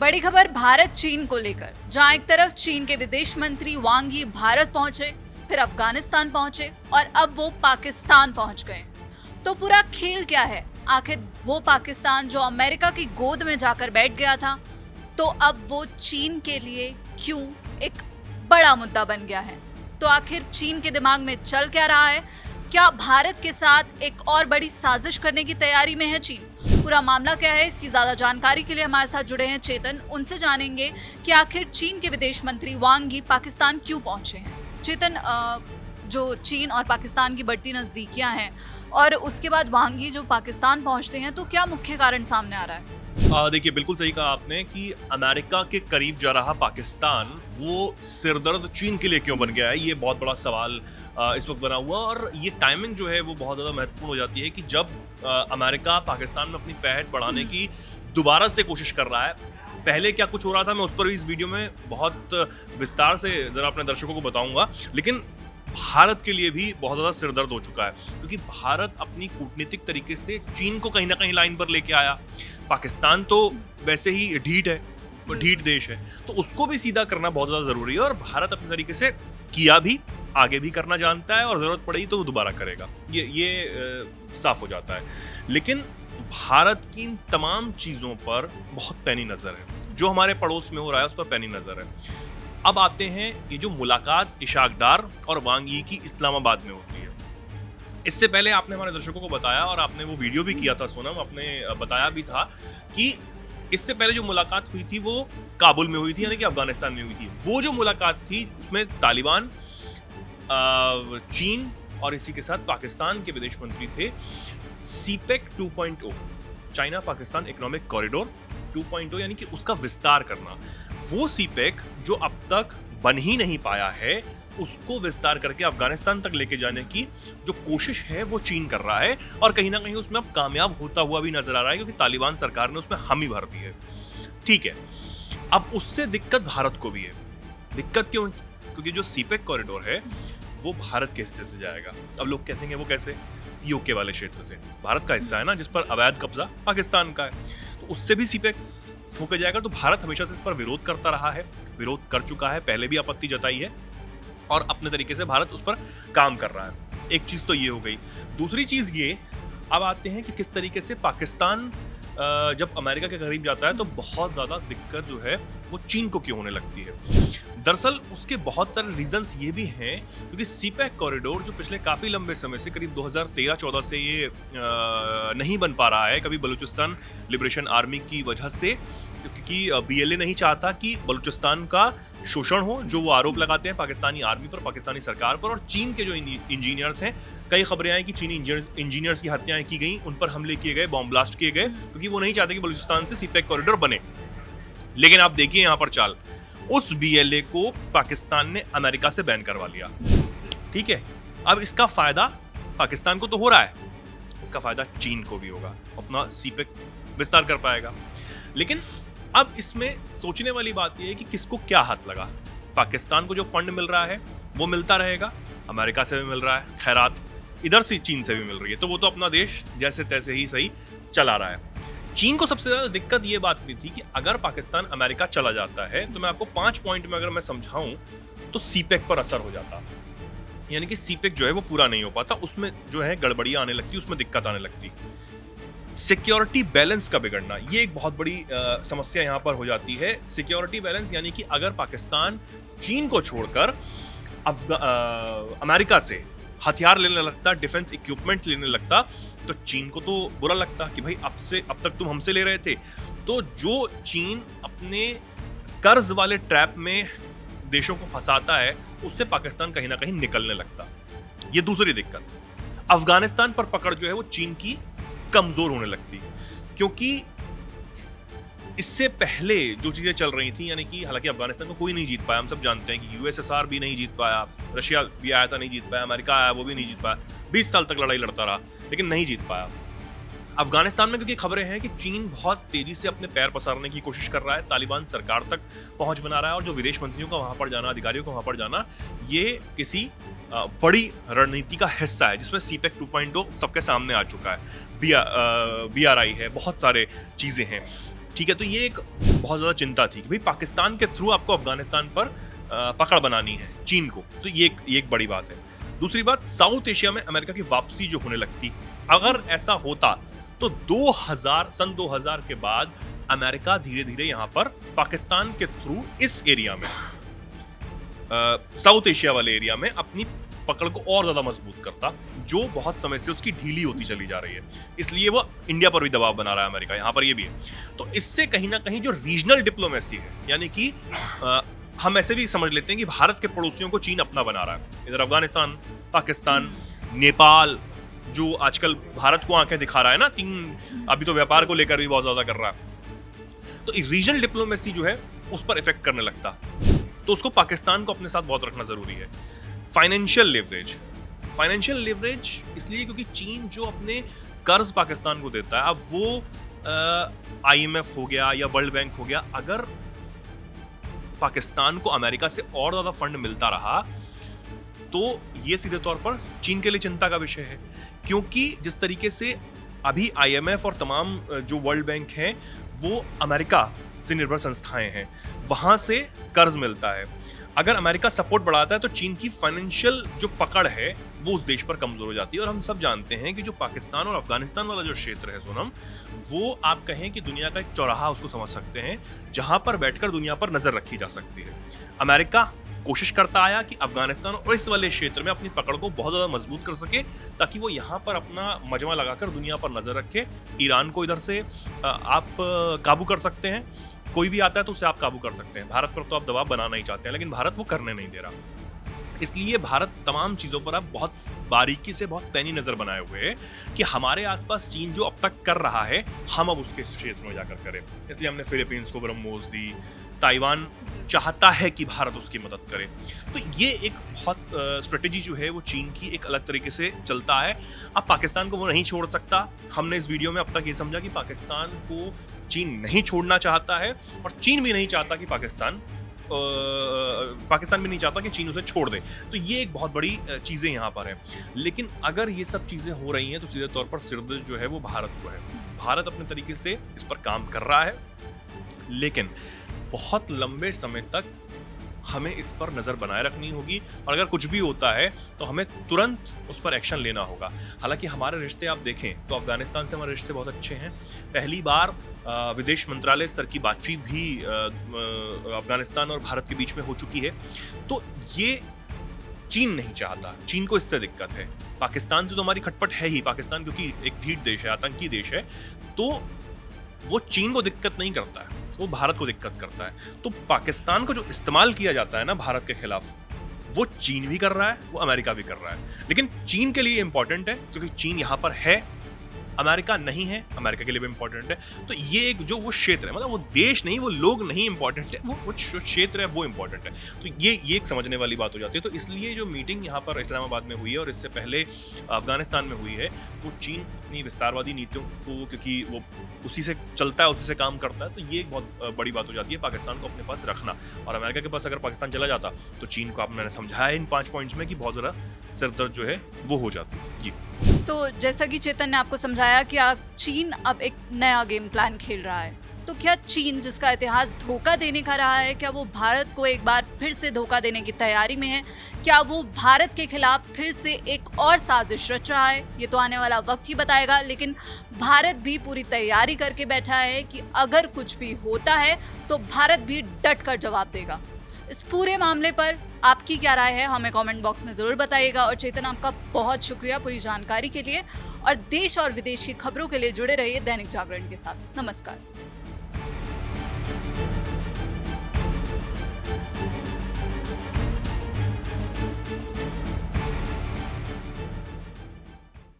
बड़ी खबर भारत चीन को लेकर, जहां एक तरफ चीन के विदेश मंत्री वांग यी भारत पहुंचे, फिर अफगानिस्तान पहुंचे और अब वो पाकिस्तान पहुंच गए। तो पूरा खेल क्या है? आखिर वो पाकिस्तान जो अमेरिका की गोद में जाकर बैठ गया था, तो अब वो चीन के लिए क्यों एक बड़ा मुद्दा बन गया है? तो आखिर चीन के दिमाग में चल क्या रहा है? क्या भारत के साथ एक और बड़ी साजिश करने की तैयारी में है चीन? पूरा मामला क्या है, इसकी ज्यादा जानकारी के लिए हमारे साथ जुड़े हैं चेतन। उनसे जानेंगे कि आखिर चीन के विदेश मंत्री वांग यी पाकिस्तान क्यों पहुंचे हैं। चेतन, जो चीन और पाकिस्तान की बढ़ती नजदीकियां हैं और उसके बाद वांग यी जो पाकिस्तान पहुंचते हैं, तो क्या मुख्य कारण सामने आ रहा है? देखिए, बिल्कुल सही कहा आपने कि अमेरिका के करीब जा रहा पाकिस्तान वो सिरदर्द चीन के लिए क्यों बन गया है, ये बहुत बड़ा सवाल इस वक्त बना हुआ। और ये टाइमिंग जो है वो बहुत ज़्यादा महत्वपूर्ण हो जाती है कि जब अमेरिका पाकिस्तान में अपनी पहल बढ़ाने की दोबारा से कोशिश कर रहा है। पहले क्या कुछ हो रहा था, मैं उस पर भी इस वीडियो में बहुत विस्तार से ज़रा अपने दर्शकों को बताऊंगा। लेकिन भारत के लिए भी बहुत ज़्यादा सिरदर्द हो चुका है, क्योंकि भारत अपनी कूटनीतिक तरीके से चीन को कहीं ना कहीं लाइन पर लेके आया। पाकिस्तान तो वैसे ही ढीठ देश है, तो उसको भी सीधा करना बहुत ज़्यादा ज़रूरी है। और भारत अपने तरीके से किया भी, आगे भी करना जानता है, और ज़रूरत पड़ेगी तो वो दोबारा करेगा, ये साफ हो जाता है। लेकिन भारत की इन तमाम चीज़ों पर बहुत पैनी नज़र है, जो हमारे पड़ोस में हो रहा है उस पर पैनी नज़र है। अब आते हैं ये जो मुलाकात इशाक डार और वांग यी की इस्लामाबाद में होती है। इससे पहले आपने हमारे दर्शकों को बताया, और आपने वो वीडियो भी किया था सोनम, आपने बताया भी था कि इससे पहले जो मुलाकात हुई थी वो काबुल में हुई थी, यानी कि अफगानिस्तान में हुई थी। वो जो मुलाकात थी उसमें तालिबान, चीन और इसी के साथ पाकिस्तान के विदेश मंत्री थे। CPEC 2.0, China Pakistan economic corridor 2.0, यानी कि उसका विस्तार करना। वो सीपेक जो अब तक बन ही नहीं पाया है, उसको विस्तार करके अफगानिस्तान तक लेके जाने की जो कोशिश है वो चीन कर रहा है, और कहीं ना कहीं उसमें अब कामयाब होता हुआ भी नजर आ रहा है, क्योंकि तालिबान सरकार ने उसमें हामी भर दी है। ठीक है, अब उससे दिक्कत भारत को भी है। दिक्कत क्यों है? क्योंकि जो सीपेक कॉरिडोर है वो भारत के हिस्से से जाएगा। अब लोग कहेंगे वो कैसे? यूके वाले क्षेत्र से, भारत का हिस्सा है ना, जिस पर अवैध कब्जा पाकिस्तान का है, तो उससे भी सीपेक होकर जाएगा। तो भारत हमेशा से इस पर विरोध करता रहा है, विरोध कर चुका है, पहले भी आपत्ति जताई है, और अपने तरीके से भारत उस पर काम कर रहा है। एक चीज तो ये हो गई। दूसरी चीज ये, अब आते हैं कि किस तरीके से पाकिस्तान जब अमेरिका के करीब जाता है तो बहुत ज्यादा दिक्कत जो है वो चीन को क्यों होने लगती है। दरअसल उसके बहुत सारे रीजंस ये भी हैं, क्योंकि सीपेक कॉरिडोर जो पिछले काफी लंबे समय से, करीब 2013-14 से ये नहीं बन पा रहा है, कभी बलूचिस्तान लिबरेशन आर्मी की वजह से, क्योंकि बीएलए नहीं चाहता कि बलूचिस्तान का शोषण हो, जो वो आरोप लगाते हैं पाकिस्तानी आर्मी पर, पाकिस्तानी सरकार पर। और चीन के जो इंजीनियर्स हैं, कई खबरें आई कि चीनी इंजीनियर्स की हत्याएं की गई, उन पर हमले किए गए, बॉम्ब ब्लास्ट किए गए, क्योंकि वो नहीं चाहते कि बलूचिस्तान से सीपेक कॉरिडोर बने। लेकिन आप देखिए यहाँ पर चाल, उस बीएलए को पाकिस्तान ने अमेरिका से बैन करवा लिया। ठीक है, अब इसका फायदा पाकिस्तान को तो हो रहा है, इसका फायदा चीन को भी होगा, अपना सीपेक विस्तार कर पाएगा। लेकिन अब इसमें सोचने वाली बात यह है कि किसको क्या हाथ लगा। पाकिस्तान को जो फंड मिल रहा है वो मिलता रहेगा, अमेरिका से भी मिल रहा है, खैरात इधर से चीन से भी मिल रही है, तो वो तो अपना देश जैसे तैसे ही सही चला रहा है। चीन को सबसे ज्यादा दिक्कत ये बात भी थी कि अगर पाकिस्तान अमेरिका चला जाता है, तो मैं आपको 5 पॉइंट में अगर मैं समझाऊं तो सीपेक पर असर हो जाता, यानी कि सीपेक जो है वो पूरा नहीं हो पाता, उसमें जो है गड़बड़ियां आने लगती, उसमें दिक्कत आने लगती। सिक्योरिटी बैलेंस का बिगड़ना, ये एक बहुत बड़ी समस्या यहाँ पर हो जाती है। सिक्योरिटी बैलेंस यानी कि अगर पाकिस्तान चीन को छोड़कर अमेरिका से हथियार लेने लगता, डिफेंस इक्विपमेंट लेने लगता, तो चीन को तो बुरा लगता कि भाई अब तक तुम हमसे ले रहे थे। तो जो चीन अपने कर्ज वाले ट्रैप में देशों को फंसाता है, उससे पाकिस्तान कहीं ना कहीं निकलने लगता। ये दूसरी दिक्कत। अफगानिस्तान पर पकड़ जो है वो चीन की कमजोर होने लगती, क्योंकि इससे पहले जो चीजें चल रही थी, यानी कि हालांकि अफगानिस्तान को कोई नहीं जीत पाया, हम सब जानते हैं कि यूएसएसआर भी नहीं जीत पाया, रशिया भी आया था नहीं जीत पाया, अमेरिका आया वो भी नहीं जीत पाया, 20 साल तक लड़ाई लड़ता रहा लेकिन नहीं जीत पाया। अफगानिस्तान में क्योंकि खबरें हैं कि चीन बहुत तेजी से अपने पैर पसारने की कोशिश कर रहा है, तालिबान सरकार तक पहुंच बना रहा है, और जो विदेश मंत्रियों का वहां पर जाना, अधिकारियों का वहां पर जाना, ये किसी बड़ी रणनीति का हिस्सा है, जिसमें सीपेक 2.0 सबके सामने आ चुका है, BRI है, बहुत सारे चीजें हैं। ठीक है, तो ये एक बहुत ज़्यादा चिंता थी कि भाई पाकिस्तान के थ्रू आपको अफगानिस्तान पर पकड़ बनानी है चीन को, तो ये एक बड़ी बात है। दूसरी बात, साउथ एशिया में अमेरिका की वापसी जो होने लगती, अगर ऐसा होता तो 2000 के बाद अमेरिका धीरे धीरे यहाँ पर पाकिस्तान के थ्रू इस एरिया में साउथ एशिया वाले एरिया में अपनी पकड़ को और ज्यादा मजबूत करता, जो बहुत समय से उसकी ढीली होती चली जा रही है। इसलिए वो इंडिया पर भी दबाव बना रहा है अमेरिका, यहाँ पर ये भी है। तो इससे कहीं ना कहीं जो रीजनल डिप्लोमेसी है, यानी कि हम ऐसे भी समझ लेते हैं कि भारत के पड़ोसियों को चीन अपना बना रहा है। इधर अफगानिस्तान, पाकिस्तान, नेपाल, जो आजकल भारत को आंखें दिखा रहा है ना, अभी तो व्यापार को लेकर भी बहुत ज्यादा कर रहा है। तो रीजनल डिप्लोमेसी जो है उस पर इफेक्ट करने लगता, तो उसको पाकिस्तान को अपने साथ बहुत रखना जरूरी है। फाइनेंशियल लेवरेज इसलिए क्योंकि चीन जो अपने कर्ज पाकिस्तान को देता है, अब वो IMF हो गया या वर्ल्ड बैंक हो गया, अगर पाकिस्तान को अमेरिका से और ज्यादा फंड मिलता रहा तो ये सीधे तौर पर चीन के लिए चिंता का विषय है। क्योंकि जिस तरीके से अभी IMF और तमाम जो वर्ल्ड बैंक हैं वो अमेरिका से निर्भर संस्थाएं हैं, वहां से कर्ज मिलता है। अगर अमेरिका सपोर्ट बढ़ाता है तो चीन की फाइनेंशियल जो पकड़ है वो उस देश पर कमजोर हो जाती है। और हम सब जानते हैं कि जो पाकिस्तान और अफगानिस्तान वाला जो क्षेत्र है सोनम, वो आप कहें कि दुनिया का एक चौराहा उसको समझ सकते हैं, जहां पर बैठकर दुनिया पर नजर रखी जा सकती है। अमेरिका कोशिश करता आया कि अफगानिस्तान और इस वाले क्षेत्र में अपनी पकड़ को बहुत ज्यादा मजबूत कर सके, ताकि वो यहाँ पर अपना मजमा लगाकर दुनिया पर नजर रखे। ईरान को इधर से आप काबू कर सकते हैं, कोई भी आता है तो उसे आप काबू कर सकते हैं। भारत पर तो आप दबाव बनाना ही चाहते हैं, लेकिन भारत वो करने नहीं दे रहा। इसलिए भारत तमाम चीजों पर अब बहुत बारीकी से, बहुत पैनी नजर बनाए हुए है कि हमारे आसपास चीन जो अब तक कर रहा है, हम अब उसके क्षेत्र में जाकर करें। इसलिए हमने फिलीपींस को ब्रह्मोस दी, ताइवान चाहता है कि भारत उसकी मदद करे। तो ये एक बहुत स्ट्रेटेजी जो है वो चीन की एक अलग तरीके से चलता है। अब पाकिस्तान को वो नहीं छोड़ सकता। हमने इस वीडियो में अब तक ये समझा कि पाकिस्तान को चीन नहीं छोड़ना चाहता है, और चीन भी नहीं चाहता कि पाकिस्तान भी नहीं चाहता कि चीन उसे छोड़ दे। तो ये एक बहुत बड़ी चीजें यहाँ पर है। लेकिन अगर ये सब चीजें हो रही हैं तो सीधे तौर पर सिरदर्द जो है वो भारत को है। भारत अपने तरीके से इस पर काम कर रहा है, लेकिन बहुत लंबे समय तक हमें इस पर नज़र बनाए रखनी होगी। और अगर कुछ भी होता है तो हमें तुरंत उस पर एक्शन लेना होगा। हालांकि हमारे रिश्ते आप देखें तो अफगानिस्तान से हमारे रिश्ते बहुत अच्छे हैं। पहली बार विदेश मंत्रालय स्तर की बातचीत भी अफगानिस्तान और भारत के बीच में हो चुकी है। तो ये चीन नहीं चाहता, चीन को इससे दिक्कत है। पाकिस्तान से तो हमारी खटपट है ही। पाकिस्तान क्योंकि एक ढीठ देश है, आतंकी देश है, तो वो चीन को दिक्कत नहीं करता है, वो भारत को दिक्कत करता है। तो पाकिस्तान को जो इस्तेमाल किया जाता है ना भारत के खिलाफ, वो चीन भी कर रहा है, वो अमेरिका भी कर रहा है। लेकिन चीन के लिए इंपॉर्टेंट है क्योंकि चीन यहाँ पर है, अमेरिका नहीं है, अमेरिका के लिए भी इंपॉर्टेंट है। तो ये एक जो वो क्षेत्र है, मतलब वो देश नहीं, वो लोग नहीं इंपॉर्टेंट है, वो जो क्षेत्र है वो इंपॉर्टेंट है। तो ये एक समझने वाली बात हो जाती है। तो इसलिए जो मीटिंग यहाँ पर इस्लामाबाद में हुई है और इससे पहले अफगानिस्तान में हुई है, वो चीन अपनी विस्तारवादी नीतियों को, क्योंकि वो उसी से चलता है, उसी से काम करता है, तो ये एक बहुत बड़ी बात हो जाती है पाकिस्तान को अपने पास रखना। और अमेरिका के पास अगर पाकिस्तान चला जाता तो चीन को मैंने समझाया इन 5 पॉइंट्स में कि बहुत ज़्यादा सिरदर्द जो है वो हो जाती है। जी, तो जैसा कि चेतन ने आपको समझाया कि चीन अब एक नया गेम प्लान खेल रहा है, तो क्या चीन जिसका इतिहास धोखा देने का रहा है, क्या वो भारत को एक बार फिर से धोखा देने की तैयारी में है? क्या वो भारत के खिलाफ फिर से एक और साजिश रच रहा है? ये तो आने वाला वक्त ही बताएगा। लेकिन भारत भी पूरी तैयारी करके बैठा है कि अगर कुछ भी होता है तो भारत भी डट कर जवाब देगा। इस पूरे मामले पर आपकी क्या राय है, हमें कमेंट बॉक्स में ज़रूर बताइएगा। और चेतन, आपका बहुत शुक्रिया पूरी जानकारी के लिए, और देश और विदेश की खबरों के लिए जुड़े रहिए दैनिक जागरण के साथ। नमस्कार।